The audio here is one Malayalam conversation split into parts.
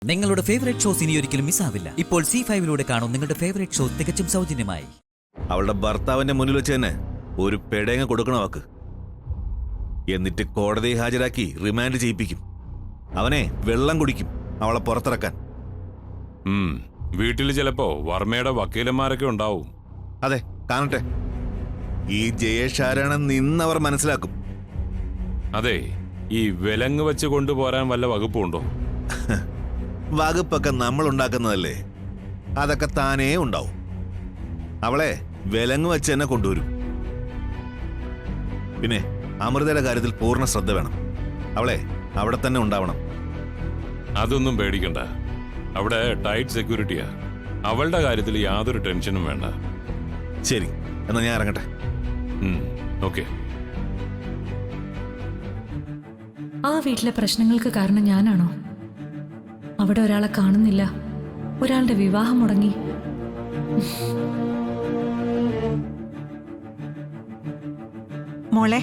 നിങ്ങളുടെ ഫേവറേറ്റ് ഷോസ് ഇനി ഒരിക്കലും മിസ്സാവില്ല. ഇപ്പോൾ C5 കാണും നിങ്ങളുടെ ഫേവറേറ്റ് ഷോ തികച്ചും സൗജന്യമായി. അവളുടെ ഭർത്താവിന്റെ മുന്നിൽ വെച്ച് തന്നെ ഒരു പെടയങ്ങ് കൊടുക്കണ വാക്ക്, എന്നിട്ട് കോടതിയെ ഹാജരാക്കി റിമാൻഡ് ചെയ്യിപ്പിക്കും. അവനെ വെള്ളം കുടിക്കും അവളെ പുറത്തിറക്കാൻ. വീട്ടിൽ ചിലപ്പോ വർമ്മയുടെ വക്കീലന്മാരൊക്കെ ഉണ്ടാവും. അതെ, കാണട്ടെ. ഈ ജയേഷ് ആരാണെന്ന് ഇന്നവർ മനസ്സിലാക്കും. അതെ, ഈ വിലങ്ങ് വെച്ച് കൊണ്ടുപോരാൻ വല്ല വകുപ്പുണ്ടോ? വകുപ്പൊക്കെ നമ്മൾ ഉണ്ടാക്കുന്നതല്ലേ, അതൊക്കെ താനേ ഉണ്ടാവും. അവളെ വിലങ്ങ് വെച്ച് തന്നെ കൊണ്ടുവരും. പിന്നെ അമൃതയുടെ കാര്യത്തിൽ പൂർണ്ണ ശ്രദ്ധ വേണം. അവളെ അവിടെ തന്നെ ഉണ്ടാവണം. അതൊന്നും പേടിക്കണ്ട, അവിടെ ടൈറ്റ് സെക്യൂരിറ്റിയാ. അവളുടെ കാര്യത്തിൽ യാതൊരു ടെൻഷനും വേണ്ട. ശരി, എന്നാ ഞാൻ ഇറങ്ങട്ടെ. ഓക്കെ. ആ വീട്ടിലെ പ്രശ്നങ്ങൾക്ക് കാരണം ഞാനാണോ? അവിടെ ഒരാളെ കാണുന്നില്ല, ഒരാളുടെ വിവാഹം മുടങ്ങി. മോളെ,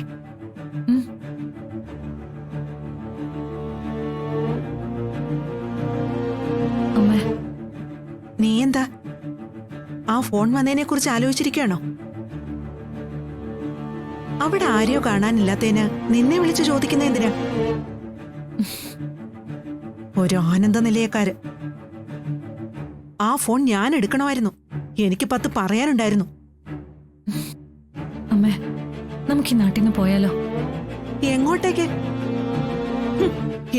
അമ്മേ, നീ എന്താ ആ ഫോൺ വന്നതിനെ കുറിച്ച് ആലോചിച്ചിരിക്കുകയാണോ? അവിടെ ആരെയോ കാണാനില്ലാത്തതിന് നിന്നെ വിളിച്ചു ചോദിക്കുന്ന എന്തിനാ? ഒരു ആനന്ദ നിലയക്കാര്. ആ ഫോൺ ഞാൻ എടുക്കണമായിരുന്നു. എനിക്ക് 10 പറയാനുണ്ടായിരുന്നു. അമ്മേ, നമുക്ക് ഈ നാട്ടിൽ നിന്ന് പോയാലോ? എങ്ങോട്ടേക്ക്?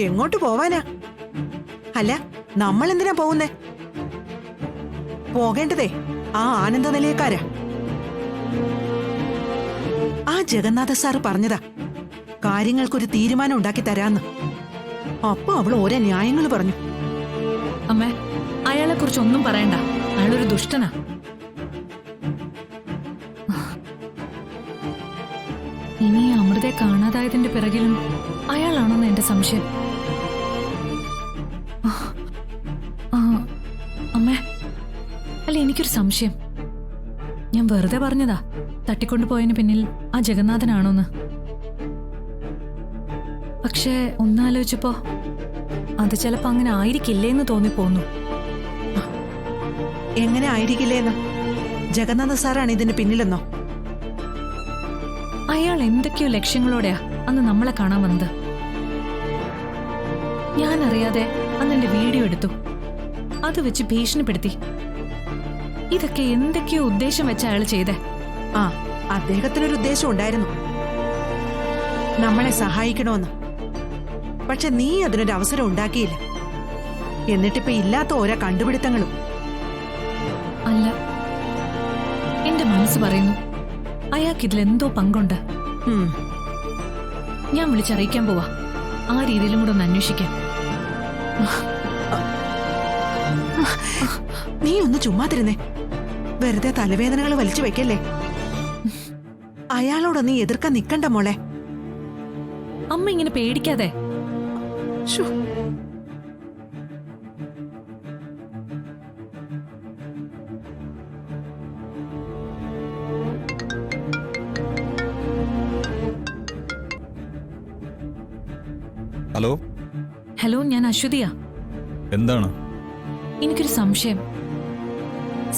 എങ്ങോട്ട് പോവാനാ? അല്ല, നമ്മൾ എന്തിനാ പോകുന്നേ? പോകേണ്ടതേ ആ ആനന്ദ നിലയക്കാരാ. ആ ജഗന്നാഥ സാറ് പറഞ്ഞതാ കാര്യങ്ങൾക്കൊരു തീരുമാനം ഉണ്ടാക്കി തരാന്ന്. അപ്പൊ അവൾ ഓരോ ന്യായങ്ങൾ പറഞ്ഞു. അമ്മേ, അയാളെ കുറിച്ച് ഒന്നും പറയണ്ട. അയാളൊരു ദുഷ്ടനാ. ഇനി അമൃതയെ കാണാതായതിന്റെ പിറകിലും അയാളാണെന്ന് എന്റെ സംശയം. അമ്മേ, അല്ല, എനിക്കൊരു സംശയം. ഞാൻ വെറുതെ പറഞ്ഞതാ തട്ടിക്കൊണ്ടുപോയതിന് പിന്നിൽ ആ ജഗന്നാഥനാണോന്ന്. പക്ഷേ ഒന്നാലോചിച്ചപ്പോ അത് ചിലപ്പോ അങ്ങനെ ആയിരിക്കില്ലേന്ന് തോന്നിപ്പോന്നു. എങ്ങനെ ആയിരിക്കില്ലേന്ന്? ജഗന്നാഥ സാറാണ് ഇതിന് പിന്നിലെന്നോ? അയാൾ എന്തൊക്കെയോ ലക്ഷ്യങ്ങളോടെയാ അന്ന് നമ്മളെ കാണാൻ വന്നത്. ഞാനറിയാതെ അന്ന് എന്റെ വീഡിയോ എടുത്തു, അത് വെച്ച് ഭീഷണിപ്പെടുത്തി. ഇതൊക്കെ എന്തൊക്കെയോ ഉദ്ദേശം വെച്ച അയാൾ ചെയ്തേ. ആ, അദ്ദേഹത്തിനൊരു ഉദ്ദേശം ഉണ്ടായിരുന്നു, നമ്മളെ സഹായിക്കണമെന്ന്. പക്ഷെ നീ അതിനൊരു അവസരം ഉണ്ടാക്കിയില്ല. എന്നിട്ടിപ്പോ ഇല്ലാത്ത ഓരോ കണ്ടുപിടുത്തങ്ങളും. അല്ല, എന്റെ മനസ്സ് പറയുന്നു അയാൾക്ക് ഇതിലെന്തോ പങ്കുണ്ട്. ഞാൻ വിളിച്ചറിയിക്കാൻ പോവാ. ആ രീതിയിലും കൂടെ ഒന്ന് അന്വേഷിക്കാം. നീ ഒന്ന് ചുമ്മാതിരുന്നേ. വെറുതെ തലവേദനകൾ വലിച്ചു വെക്കല്ലേ. അയാളോട് നീ എതിർക്കാൻ നിക്കണ്ട മോളെ. അമ്മ ഇങ്ങനെ പേടിക്കാതെ. ശ്ശോ. ഹലോ. ഹലോ, ഞാൻ അശ്വതിയാ. എന്താണ്? എനിക്കൊരു സംശയം.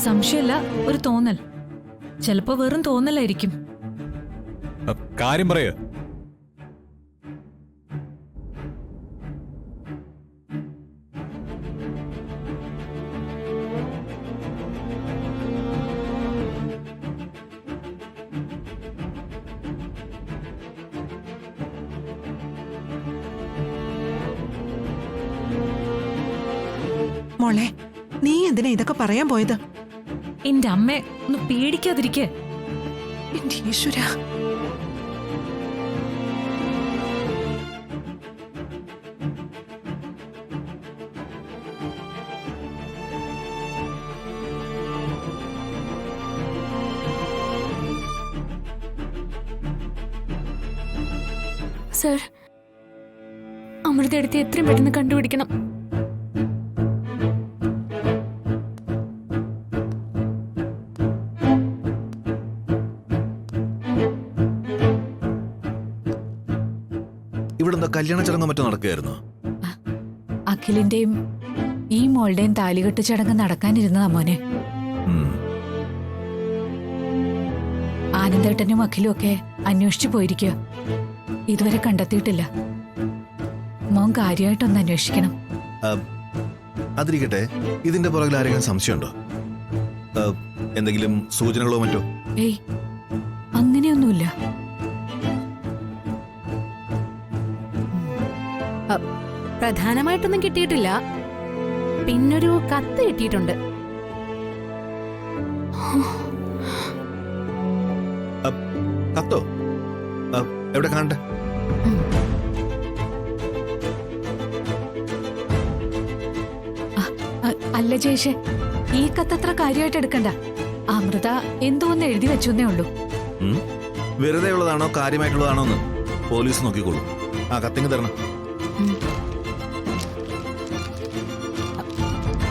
സംശയമല്ല, ഒരു തോന്നൽ. ചിലപ്പോ വെറും തോന്നലായിരിക്കും. കാര്യം പറയ. മോളെ, നീ എന്തിനാ ഇതൊക്കെ പറയാൻ പോയത്? എന്റെ അമ്മ ഒന്ന് പേടിക്കാതിരിക്കെ. എന്റെ ഈശ്വരാ. സർ, അമൃത എടുത്ത് എത്രയും പെട്ടെന്ന് കണ്ടുപിടിക്കണം. ഇവിടെ എന്താ കല്യാണ ചടങ്ങോ മറ്റോ നടക്കുകയായിരുന്നു? അഖിലിന്റെയും ഈ മോളുടെയും താലികെട്ട് ചടങ്ങ് നടക്കാനിരുന്നതാ മോനെ. ഉം. ആനന്ദേട്ടനും അഖിലും ഒക്കെ അന്വേഷിച്ചു പോയിരിക്കുക. ഇതുവരെ കണ്ടെത്തിയിട്ടില്ല. മോൻ കാര്യമായിട്ടൊന്ന് അന്വേഷിക്കണം. അതിരിക്കട്ടെ, ഇതിന്റെ പുറകിൽ ആരെങ്കിലും സംശയമുണ്ടോ? എന്തെങ്കിലും സൂചനകളോ മറ്റോ? ഏയ്, അങ്ങനെയൊന്നുമില്ല. പ്രധാനമായിട്ടൊന്നും കിട്ടിയിട്ടില്ല. പിന്നൊരു കത്ത് കിട്ടിയിട്ടുണ്ട്. കത്തോ? എവിടെ കാണട്ടെ? അല്ല ജയേഷേ, ഈ കത്തത്ര കാര്യമായിട്ട് എടുക്കണ്ട. അമൃത എന്തോ ഒന്ന് എഴുതി വെച്ചേ ഉള്ളൂ. വെറുതെ ഉള്ളതാണോ കാര്യമായിട്ടുള്ളതാണോ എന്ന് പോലീസ് നോക്കിക്കോളൂ. ആ കത്തിങ് തരണം.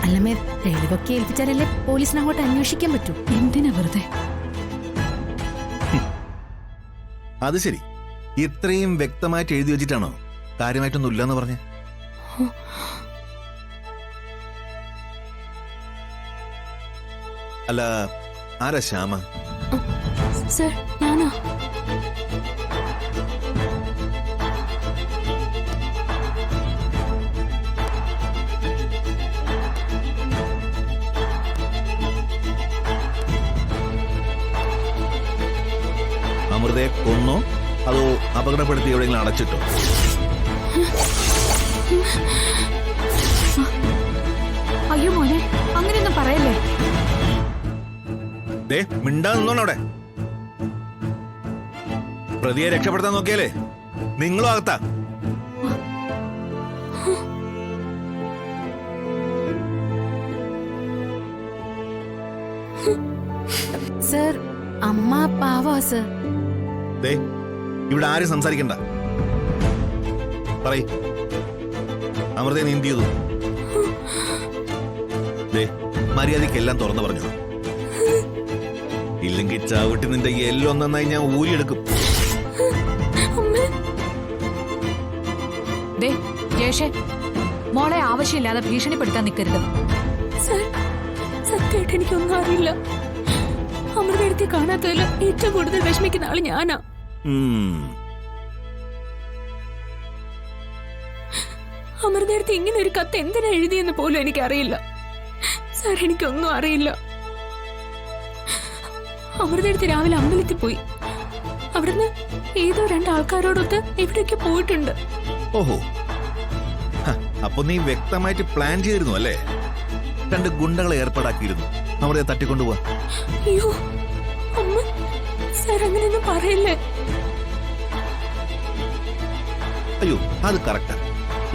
അല്ലമ്മേ, തെളിവൊക്കെ ഏൽപ്പിച്ചാലല്ലേ പോലീസിന് അങ്ങോട്ട് അന്വേഷിക്കാൻ പറ്റൂ. എന്തിനാ വെറുതെ? അത് ശരി, ഇത്രയും വ്യക്തമായിട്ട് എഴുതി വെച്ചിട്ടാണോ കാര്യമായിട്ടൊന്നും ഇല്ലെന്ന് പറഞ്ഞേ? അല്ല, ആരാ ശ്യാമ? സർ, ഞാനാ. അമൃതയെ കൊന്നോ അതോ അപകടപ്പെടുത്തി എവിടെയെങ്കിലും അടച്ചിട്ടോ? അയ്യോ മോനെ, അങ്ങനെയൊന്നും പറയല്ലേ. മിണ്ടാ നിന്നോണം അവിടെ. പ്രതിയെ രക്ഷപ്പെടുത്താൻ നോക്കിയാലേ നിങ്ങളും അകത്താ. സർ, അമ്മ പാവാ സർ. ഇവിടെ ആരും സംസാരിക്കണ്ട. പറയ്, അമൃതയെ നീ എന്ത് ചെയ്തു? മര്യാദക്കെല്ലാം തുറന്നു പറഞ്ഞു. ഇല്ലെങ്കിൽ ചവിട്ടി നിന്റെ എല്ലാം നന്നായി ഞാൻ ഊരിയെടുക്കും. ജയേഷേ, മോളെ ആവശ്യമില്ലാതെ ഭീഷണിപ്പെടുത്താൻ നിൽക്കരുത്. സർ, സത്യമായിട്ട് എനിക്കൊന്നും അറിയില്ല. അമൃതയെടുത്ത് കാണാത്തതിൽ ഏറ്റവും കൂടുതൽ വിഷമിക്കുന്ന ആള് ഞാനാ. അമൃതയെടുത്ത് ഇങ്ങനെ ഒരു കത്ത് എന്തിനാ എഴുതിയെന്ന് പോലും എനിക്കറിയില്ല. സാർ, എനിക്കൊന്നും അറിയില്ല. അമൃതയെടുത്ത് രാവിലെ അമ്പലത്തിൽ പോയി. അവിടുന്ന് ഏതോ 2 ആൾക്കാരോടൊത്ത് എവിടെയൊക്കെ പോയിട്ടുണ്ട്. ഓഹോ, അപ്പൊ നീ വ്യക്തമായിട്ട് പ്ലാൻ ചെയ്തിരുന്നു അല്ലേ? 2 ഗുണ്ടകളെ ഏർപ്പാടാക്കിയിരുന്നു അമൃതയെ തട്ടിക്കൊണ്ടുപോവാ. അയ്യോ അമ്മ, സാർ അങ്ങനെയൊന്നും പറയല്ലേ. അയ്യോ, അത് കറക്റ്റാ.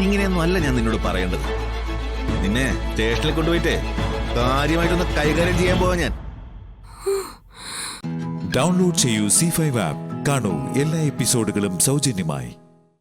ഇങ്ങനെയൊന്നും അല്ല ഞാൻ നിന്നോട് പറയേണ്ടത്. നിന്നെ സ്റ്റേഷനിൽ കൊണ്ടുപോയിട്ടേ കാര്യമായിട്ടൊന്ന് കൈകാര്യം ചെയ്യാൻ പോവാ ഞാൻ. ഡൗൺലോഡ് ചെയ്യൂ C5 ആപ്പ്. കാണൂ എല്ലാ എപ്പിസോഡുകളും സൗജന്യമായി.